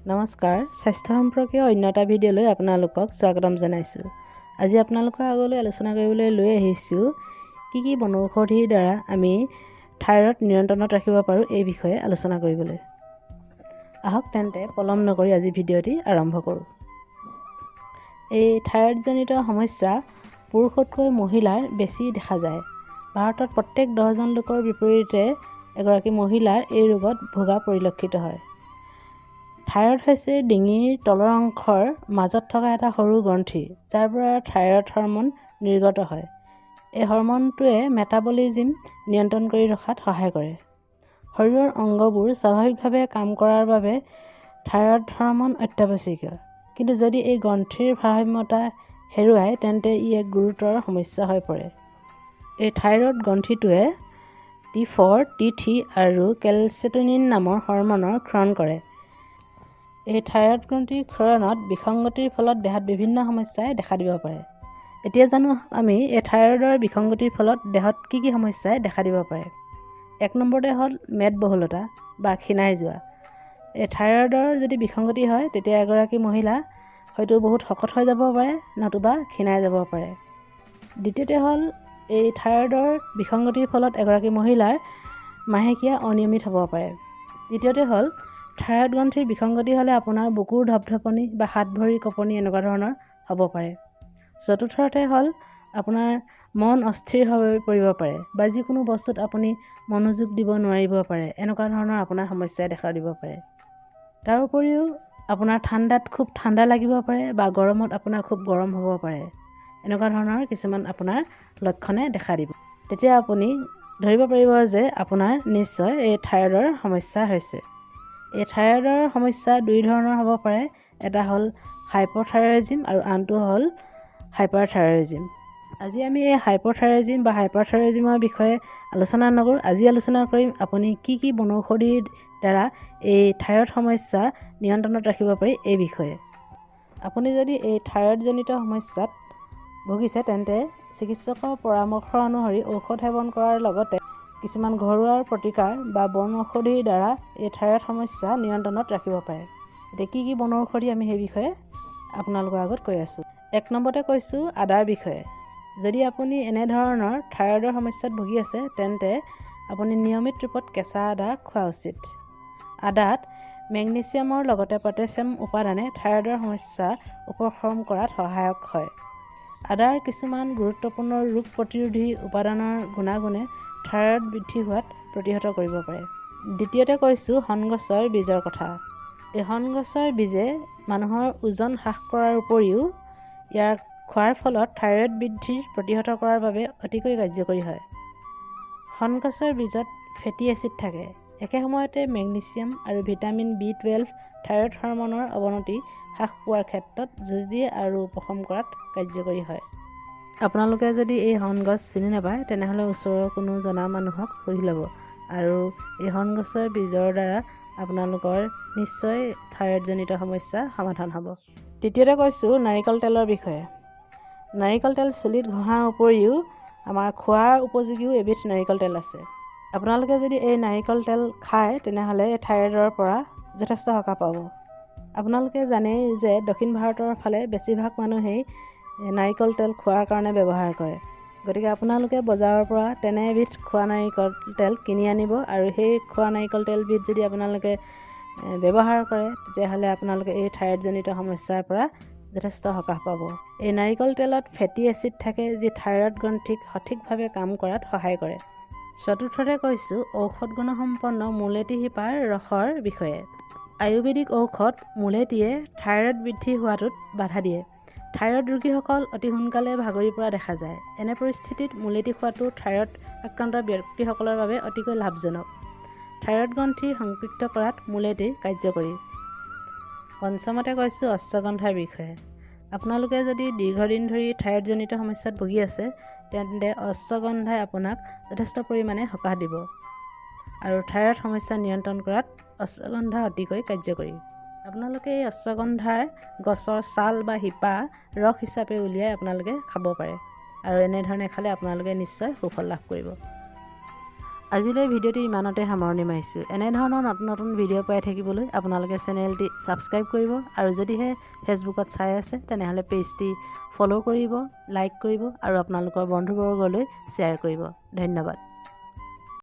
নমস্কাৰ, স্বাস্থ্য সম্পৰ্কীয় অন্য এটা ভিডিঅ'লৈ আপোনালোকক স্বাগতম জনাইছোঁ। আজি আপোনালোকৰ আগলৈ আলোচনা কৰিবলৈ লৈ আহিছোঁ কি বনৌষধিৰ দ্বাৰা আমি থাইৰয়ড নিয়ন্ত্ৰণত ৰাখিব পাৰোঁ এই বিষয়ে আলোচনা কৰিবলৈ। আহক তেন্তে পলম নকৰি আজি ভিডিঅ'টি আৰম্ভ কৰোঁ। এই থাইৰয়ডজনিত সমস্যা পুৰুষতকৈ মহিলাৰ বেছি দেখা যায়। ভাৰতত প্ৰত্যেক 10জন লোকৰ বিপৰীতে এগৰাকী মহিলাৰ এই ৰোগত ভোগা পৰিলক্ষিত হয়। থাইৰয়ড হৈছে ডিঙিৰ তলৰ অংশৰ মাজত থকা এটা সৰু গ্ৰন্থি, যাৰ পৰা থাইৰয়ড হৰম'ন নিৰ্গত হয়। এই হৰম'নটোৱে মেটাবলিজিম নিয়ন্ত্ৰণ কৰি ৰখাত সহায় কৰে। শৰীৰৰ অংগবোৰ স্বাভাৱিকভাৱে কাম কৰাৰ বাবে থাইৰয়ড হৰম'ন অত্যাৱশ্যকীয়। কিন্তু যদি এই গ্ৰন্থিৰ ভাৰসাম্যতা হেৰুৱায় তেন্তে ই এক গুৰুতৰ সমস্যা হৈ পৰে। এই থাইৰয়ড গ্ৰন্থিটোৱে T4, T3 আৰু কেলচিটনিন নামৰ হৰম'নৰ ক্ষৰণ কৰে। এই থাইৰয়ড গ্ৰন্থিৰ ক্ষৰণত বিসংগতিৰ ফলত দেহত বিভিন্ন সমস্যাই দেখা দিব পাৰে। এতিয়া জানো আমি এই থাইৰয়ডৰ বিসংগতিৰ ফলত দেহত কি সমস্যাই দেখা দিব পাৰে। 1 নম্বৰতে হ'ল মেদবহুলতা বা ক্ষীণাই যোৱা। এই থাইৰয়ডৰ যদি বিসংগতি হয় তেতিয়া এগৰাকী মহিলা হয়তো বহুত শকত হৈ যাব পাৰে, নতুবা ক্ষীণাই যাব পাৰে। দ্বিতীয়তে হ'ল এই থাইৰয়ডৰ বিসংগতিৰ ফলত এগৰাকী মহিলাৰ মাহেকীয়া অনিয়মিত হ'ব পাৰে। তৃতীয়তে হ'ল থাইৰয়ড গ্ৰন্থিৰ বিসংগতি হ'লে আপোনাৰ বুকুৰ ধপধপনি বা হাত ভৰি কঁপনি এনেকুৱা ধৰণৰ হ'ব পাৰে। চতুৰ্থতে হ'ল আপোনাৰ মন অস্থিৰ হৈ পৰিব পাৰে বা যিকোনো বস্তুত আপুনি মনোযোগ দিব নোৱাৰিব পাৰে, এনেকুৱা ধৰণৰ আপোনাৰ সমস্যাই দেখা দিব পাৰে। তাৰ উপৰিও আপোনাৰ ঠাণ্ডাত খুব ঠাণ্ডা লাগিব পাৰে বা গৰমত আপোনাৰ খুব গৰম হ'ব পাৰে। এনেকুৱা ধৰণৰ কিছুমান আপোনাৰ লক্ষণে দেখা দিব। তেতিয়া আপুনি ধৰিব পাৰিব যে আপোনাৰ নিশ্চয় এই থাইৰয়ডৰ সমস্যা হৈছে। এই থাইৰয়ডৰ সমস্যা দুই ধৰণৰ হ'ব পাৰে। এটা হ'ল হাইপৰথাইৰয়ডিজম আৰু আনটো হ'ল হাইপাৰথাইৰয়ডিজম। আজি আমি এই হাইপৰথাইৰয়ডিজম বা হাইপাৰথাইৰয়ডিজমৰ বিষয়ে আলোচনা নকৰোঁ। আজি আলোচনা কৰিম আপুনি কি বনৌষধিৰ দ্বাৰা এই থাইৰয়ড সমস্যা নিয়ন্ত্ৰণত ৰাখিব পাৰি এই বিষয়ে। আপুনি যদি এই থাইৰয়ডজনিত সমস্যাত ভুগিছে তেন্তে চিকিৎসকৰ পৰামৰ্শ অনুসৰি ঔষধ সেৱন কৰাৰ লগতে কিছুমান ঘৰুৱা প্ৰতিকাৰ বা বনৌষধিৰ দ্বাৰা এই থাইৰয়ড সমস্যা নিয়ন্ত্ৰণত ৰাখিব পাৰে। এতিয়া কি বনৌষধি আমি সেই বিষয়ে আপোনালোকৰ আগত কৈ আছোঁ। 1 নম্বৰতে কৈছোঁ আদাৰ বিষয়ে। যদি আপুনি এনেধৰণৰ থাইৰয়ডৰ সমস্যাত ভুগি আছে তেন্তে আপুনি নিয়মিত ৰূপত কেঁচা আদা খোৱা উচিত। আদাত মেগনেছিয়ামৰ লগতে পটাছিয়াম উপাদানে থাইৰয়ডৰ সমস্যা উপশম কৰাত সহায়ক হয়। আদাৰ কিছুমান গুৰুত্বপূৰ্ণ ৰোগ প্ৰতিৰোধী উপাদানৰ গুণাগুণে থাইৰয়ড বৃদ্ধি হোৱাত প্ৰতিহত কৰিব পাৰে। দ্বিতীয়তে কৈছোঁ হন গছৰ বীজৰ কথা। এই হন গছৰ বীজে মানুহৰ ওজন হ্ৰাস কৰাৰ উপৰিও ইয়াৰ খোৱাৰ ফলত থাইৰয়ড বৃদ্ধি প্ৰতিহত কৰাৰ বাবে অতিকৈ কাৰ্যকৰী হয়। হন গছৰ বীজত ফেটি এচিড থাকে। একে সময়তে মেগনেছিয়াম আৰু ভিটামিন B12 থাইৰয়ড হৰম'নৰ অৱনতি হ্ৰাস পোৱাৰ ক্ষেত্ৰত যুঁজ দিয়ে আৰু উপশম কৰাত কাৰ্যকৰী হয়। আপোনালোকে যদি এই হন গছ চিনি নাপায় তেনেহ'লে ওচৰৰ কোনো জনা মানুহক সুধি ল'ব আৰু এই হন গছৰ বীজৰ দ্বাৰা আপোনালোকৰ নিশ্চয় থাইৰয়ডজনিত সমস্যা সমাধান হ'ব। তৃতীয়তে কৈছোঁ নাৰিকল তেলৰ বিষয়ে। নাৰিকল তেল চুলিত ঘঁহাৰ উপৰিও আমাৰ খোৱাৰ উপযোগীও এবিধ নাৰিকল তেল আছে। আপোনালোকে যদি এই নাৰিকল তেল খায় তেনেহ'লে এই থাইৰয়ডৰ পৰা যথেষ্ট সকাহ পাব। আপোনালোকে জানেই যে দক্ষিণ ভাৰতৰ ফালে বেছিভাগ মানুহেই নাৰিকল তেল খোৱাৰ কাৰণে ব্যৱহাৰ কৰে। গতিকে আপোনালোকে বজাৰৰ পৰা তেনে এবিধ খোৱা নাৰিকল তেল কিনি আনিব আৰু সেই খোৱা নাৰিকল তেলবিধ যদি আপোনালোকে ব্যৱহাৰ কৰে তেতিয়াহ'লে আপোনালোকে এই থাইৰয়ডজনিত সমস্যাৰ পৰা যথেষ্ট সকাহ পাব। এই নাৰিকল তেলত ফেটি এচিড থাকে যি থাইৰয়ড গ্ৰন্থিক সঠিকভাৱে কাম কৰাত সহায় কৰে। চতুৰ্থতে কৈছোঁ ঔষধ গুণসম্পন্ন মুলেটি শিপাৰ ৰসৰ বিষয়ে। আয়ুৰ্বেদিক ঔষধ মুলেটিয়ে থাইৰয়ড বৃদ্ধি হোৱাটোত বাধা দিয়ে। থাইৰয়ড ৰোগীসকল অতি সোনকালে ভাগৰি পৰা দেখা যায়। এনে পৰিস্থিতিত মুলেটি খোৱাটো থাইৰয়ড আক্ৰান্ত ব্যক্তিসকলৰ বাবে অতিকৈ লাভজনক। থাইৰয়ড গ্ৰন্থি সংপৃক্ত কৰাত মুলেটি কাৰ্যকৰী। পঞ্চমতে কৈছোঁ অশ্বগন্ধাৰ বিষয়ে। আপোনালোকে যদি দীৰ্ঘদিন ধৰি থাইৰয়ডজনিত সমস্যাত ভুগি আছে তেন্তে অশ্বগন্ধাই আপোনাক যথেষ্ট পৰিমাণে সকাহ দিব আৰু থাইৰয়ড সমস্যা নিয়ন্ত্ৰণ কৰাত অশ্বগন্ধা অতিকৈ কাৰ্যকৰী। আপোনালোকে এই অশ্বগন্ধাৰ গছৰ ছাল বা শিপা ৰস হিচাপে উলিয়াই আপোনালোকে খাব পাৰে আৰু এনেধৰণে খালে আপোনালোকে নিশ্চয় সুফল লাভ কৰিব। আজিলৈ ভিডিঅ'টি ইমানতে সামৰণি মাৰিছোঁ। এনেধৰণৰ নতুন নতুন ভিডিঅ' পাই থাকিবলৈ আপোনালোকে চেনেলটি ছাবস্ক্ৰাইব কৰিব আৰু যদিহে ফেচবুকত চাই আছে তেনেহ'লে পেজটি ফ'ল' কৰিব, লাইক কৰিব আৰু আপোনালোকৰ বন্ধুবৰ্গলৈ শ্বেয়াৰ কৰিব। ধন্যবাদ।